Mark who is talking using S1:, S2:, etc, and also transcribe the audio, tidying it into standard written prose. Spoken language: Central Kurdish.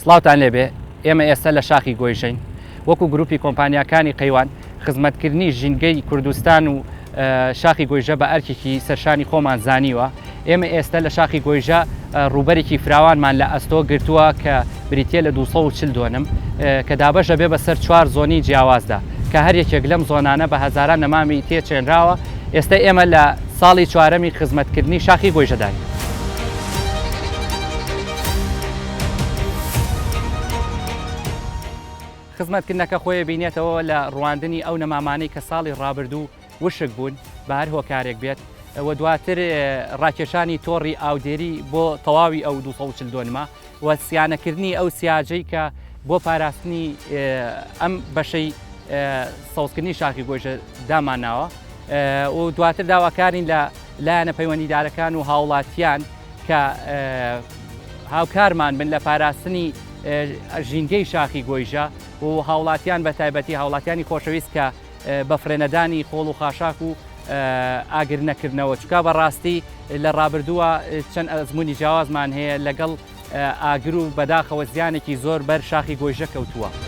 S1: سڵاوتان لێبێ ئێمە ئێستا لە شاخی گۆیژەین وەکو گروپی کۆمپانیاکانی قەیوان خزمەتکردنی ژینگەی کوردستان و شاخی گۆیژە بە ئەرکێکی سەرشانی خۆمان زانیوە. ئێمە ئێستا لە شاخی گۆیژە ڕوبەرێکی فراوانمان لە ئەستۆ گرتووە کە بریتە لە 240 دۆنم کە دابەشە بێ بەسەر 4 زۆنی جیاوازدا کە هەر یەکێک لەم زۆنانە بە هەزاران نەمامی تێچێنراوە. ئێستا ئێمە لە ساڵی چوارەمی خزمەتکردنی شاخی گۆیژەداین. خزمەتکردنەکە خۆی بینێتەوە لە ڕواندنی ئەو نەمامانەی کە ساڵی ڕابردوو وشک بوون بە هەر هۆکارێک بێت و دواتر ڕاکێشانی تۆڕی ئاودێری بۆ تەواوی ئەو 240 دۆنمە و سیانەکردنی ئەو سیاجەی کە بۆ پاراستنی ئەم بەشەی سەوزکردنی شاخی گۆیژە داماناوە و دواتر داواکارین لە لایەنە پەیوەندیدارەکان و هاوڵاتیان کە هاوکارمان بن لە پاراستنی ژینگەی شاخی گۆیژە و هاوڵاتیان بە تایبەتی هاوڵاتیانی خۆشەویست کە بە فرێنەدانی خۆڵ و خاشاک و ئاگرنەکردنەوە چکە بەڕاستی لە ڕابردووە چەند ئەزمموی جیاوازمان هەیە لەگەڵ ئاگر و بەداخەوە زیانێکی زۆر بەر شاخی گۆیژە کەوتووە.